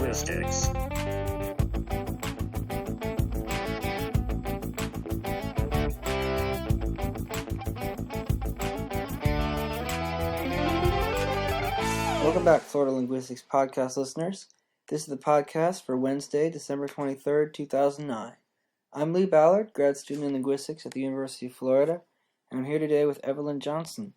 Linguistics. Welcome back, Florida Linguistics podcast listeners. This is the podcast for Wednesday, December 23rd, 2009. I'm Lee Ballard, grad student in linguistics at the University of Florida, and I'm here today with Evelyn Johnson.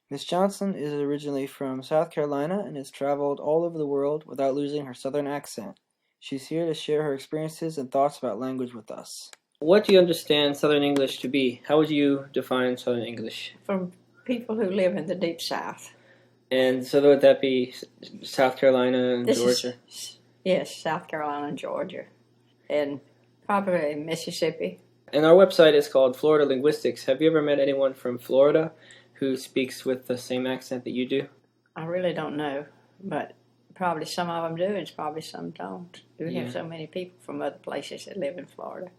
Miss Johnson is originally from South Carolina and has traveled all over the world without losing her southern accent. She's here to share her experiences and thoughts about language with us. What do you understand Southern English to be? How would you define Southern English? From people who live in the Deep South. And so would that be South Carolina and Georgia? Yes, South Carolina and Georgia. And probably Mississippi. And our website is called Florida Linguistics. Have you ever met anyone from Florida who speaks with the same accent that you do? I really don't know, but probably some of them do, and probably some don't. We have so many people from other places that live in Florida.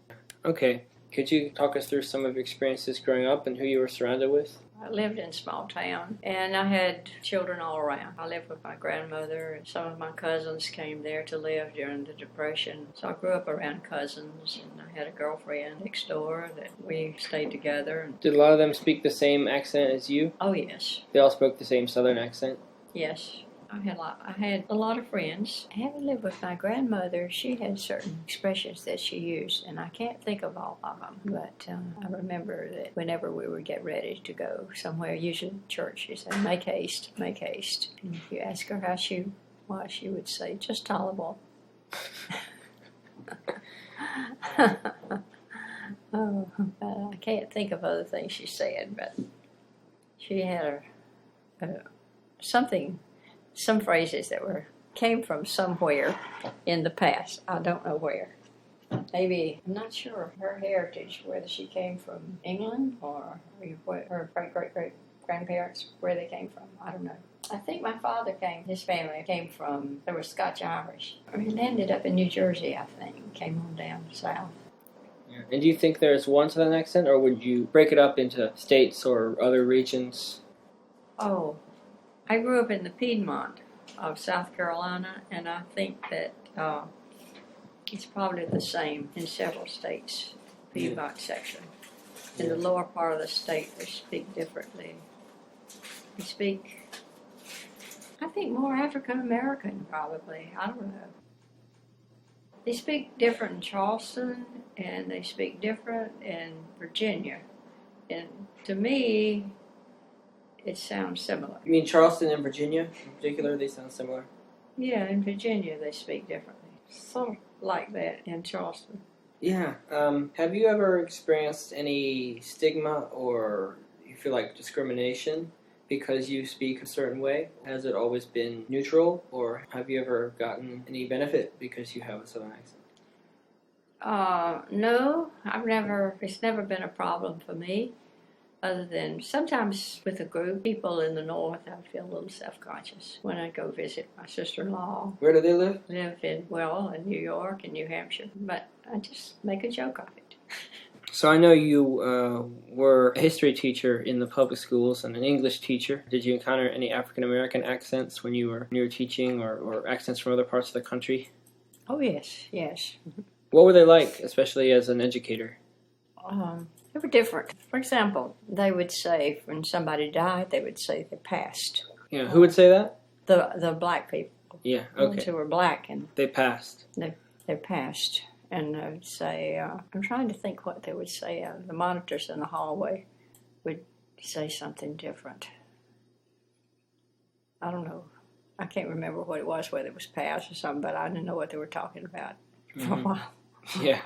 Okay. Could you talk us through some of your experiences growing up and who you were surrounded with? I lived in a small town, and I had children all around. I lived with my grandmother, and some of my cousins came there to live during the Depression. So I grew up around cousins, and I had a girlfriend next door that we stayed together. Did a lot of them speak the same accent as you? Oh, yes. They all spoke the same Southern accent? Yes. I had a lot of friends. Having lived with my grandmother, she had certain expressions that she used, and I can't think of all of them. But I remember that whenever we would get ready to go somewhere, usually church, she said, "Make haste, make haste." And if you ask her how she was, she would say, "Just tolerable." I can't think of other things she said, but she had some phrases that came from somewhere in the past. I don't know where. Maybe, I'm not sure her heritage, whether she came from England or her great-great-great-grandparents, where they came from. I don't know. I think my father his family came from, they were Scotch-Irish. It ended up in New Jersey, I think, came on down south. Yeah. And do you think there's one Southern accent, or would you break it up into states or other regions? Oh, I grew up in the Piedmont of South Carolina, and I think that it's probably the same in several states, Piedmont section. In the lower part of the state, they speak differently. They speak, I think, more African American, probably. I don't know. They speak different in Charleston, and they speak different in Virginia. And to me, it sounds similar. You mean Charleston and Virginia in particular? They sound similar? Yeah, in Virginia they speak differently. Sort of like that in Charleston. Yeah. Have you ever experienced any stigma or you feel like discrimination because you speak a certain way? Has it always been neutral, or have you ever gotten any benefit because you have a Southern accent? No, it's never been a problem for me. Other than sometimes with a group, people in the north, I feel a little self-conscious when I go visit my sister-in-law. Where do they live? Live in New York and New Hampshire. But I just make a joke of it. So I know you were a history teacher in the public schools and an English teacher. Did you encounter any African-American accents when you were teaching, or accents from other parts of the country? Oh, yes. What were they like, especially as an educator? They were different. For example, they would say when somebody died, they would say they passed. Yeah, who would say that? The black people. Yeah, The okay. ones who were black, and They passed. they passed. And they would say, I'm trying to think what they would say. The monitors in the hallway would say something different. I don't know. I can't remember what it was, whether it was passed or something, but I didn't know what they were talking about for a while. Yeah.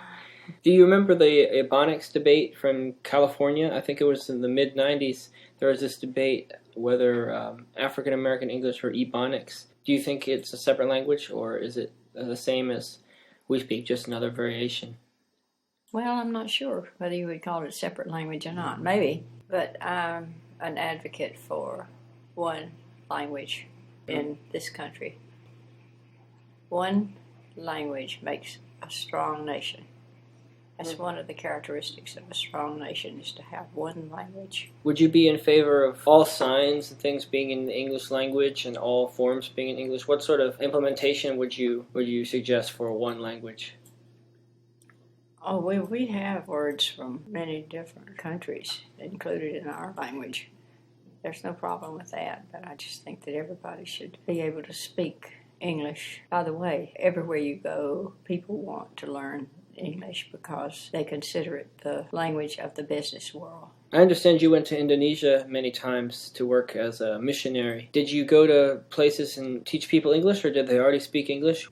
Do you remember the Ebonics debate from California? I think it was in the mid-90s. There was this debate whether African-American English or Ebonics. Do you think it's a separate language, or is it the same as we speak, just another variation? Well, I'm not sure whether you would call it a separate language or not. Maybe. But I'm an advocate for one language in this country. One language makes a strong nation. That's one of the characteristics of a strong nation, is to have one language. Would you be in favor of all signs and things being in the English language and all forms being in English? What sort of implementation would you suggest for one language? Oh, we have words from many different countries included in our language. There's no problem with that, but I just think that everybody should be able to speak English. By the way, everywhere you go, people want to learn English because they consider it the language of the business world. I understand you went to Indonesia many times to work as a missionary. Did you go to places and teach people English, or did they already speak English?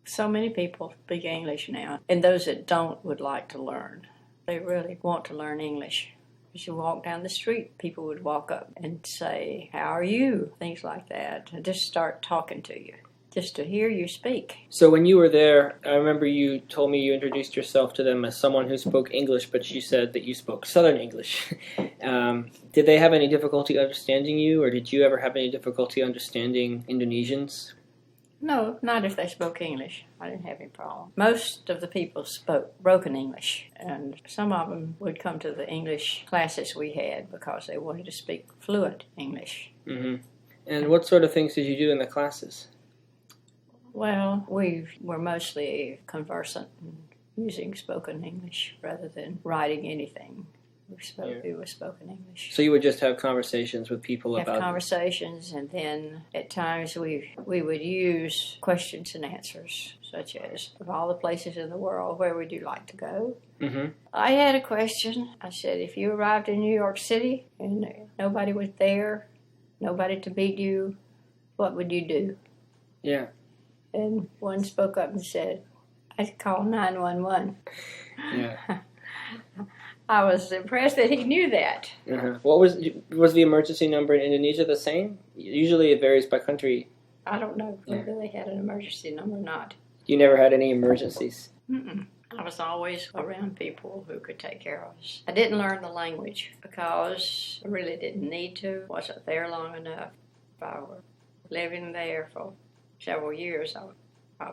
So many people speak English now, and those that don't would like to learn. They really want to learn English. As you walk down the street, people would walk up and say, "How are you?" Things like that, and just start talking to you, just to hear you speak. So when you were there, I remember you told me you introduced yourself to them as someone who spoke English, but you said that you spoke Southern English. Did they have any difficulty understanding you, or did you ever have any difficulty understanding Indonesians? No, not if they spoke English. I didn't have any problem. Most of the people spoke broken English, and some of them would come to the English classes we had because they wanted to speak fluent English. Mm-hmm. And what sort of things did you do in the classes? Well, we were mostly conversant and using spoken English rather than writing anything. It was spoken English. So you would just have conversations with people have about conversations, and then at times we would use questions and answers, such as, of all the places in the world, where would you like to go? Mm-hmm. I had a question. I said, if you arrived in New York City and nobody was there, nobody to meet you, what would you do? Yeah. And one spoke up and said, I'd call 911. Yeah. I was impressed that he knew that. Uh-huh. What was the emergency number in Indonesia the same? Usually it varies by country. I don't know whether they had an emergency number or not. You never had any emergencies? Mm-mm. I was always around people who could take care of us. I didn't learn the language because I really didn't need to. Wasn't there long enough. If I were living there for several years, I would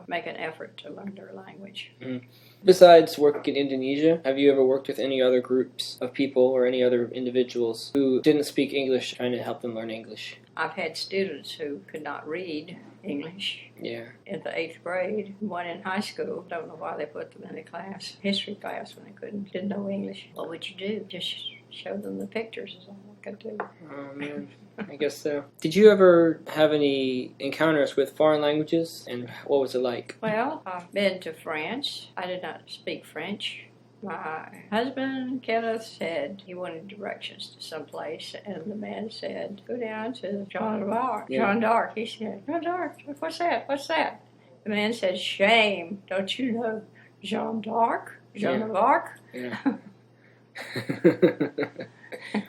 make an effort to learn their language. Mm-hmm. Besides working in Indonesia, have you ever worked with any other groups of people or any other individuals who didn't speak English, trying to help them learn English? I've had students who could not read English. Yeah. In the 8th grade, one in high school. Don't know why they put them in a class, history class, when they didn't know English. What would you do? Just show them the pictures is all I could do. Oh, man. I guess so. Did you ever have any encounters with foreign languages, and what was it like? Well, I've been to France. I did not speak French. My husband, Kenneth, said he wanted directions to someplace, and the man said, go down to Jean d'Arc. Yeah. Jean d'Arc. He said, Jean d'Arc, what's that? What's that? The man said, shame. Don't you know Jean d'Arc? Jean of Arc? Yeah.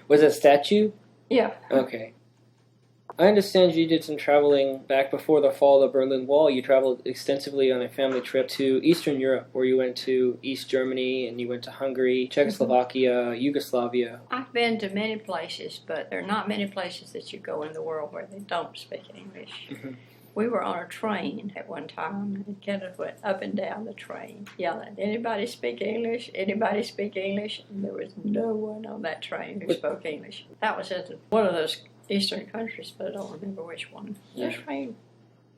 Was it a statue? Yeah. Okay. I understand you did some traveling back before the fall of the Berlin Wall. You traveled extensively on a family trip to Eastern Europe, where you went to East Germany and you went to Hungary, Czechoslovakia, Yugoslavia. I've been to many places, but there are not many places that you go in the world where they don't speak English. Mm-hmm. We were on a train at one time, and Kenneth went up and down the train yelling, anybody speak English? Anybody speak English? And there was no one on that train who spoke English. That was in one of those Eastern countries, but I don't remember which one. Yeah. The train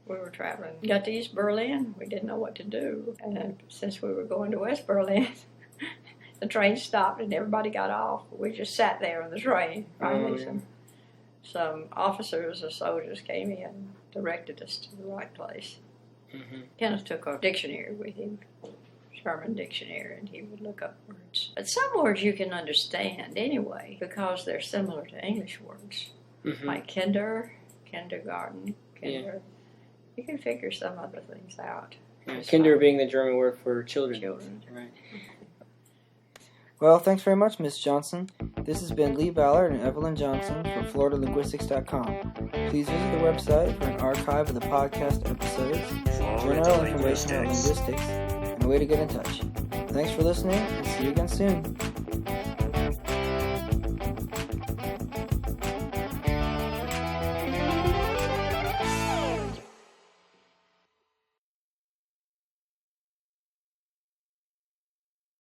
we were traveling. Got to East Berlin. We didn't know what to do. And since we were going to West Berlin, the train stopped and everybody got off. We just sat there on the train. Finally, some officers or soldiers came in and directed us to the right place. Mm-hmm. Kenneth took a dictionary with him, German dictionary, and he would look up words. But some words you can understand anyway because they're similar to English words. Mm-hmm. Like kindergarten, Yeah. You can figure some other things out. Yeah. Kinder being the German word for children. Right. Well, thanks very much, Miss Johnson. This has been Lee Ballard and Evelyn Johnson from FloridaLinguistics.com. Please visit the website for an archive of the podcast episodes, general information on linguistics, and a way to get in touch. Thanks for listening, and see you again soon.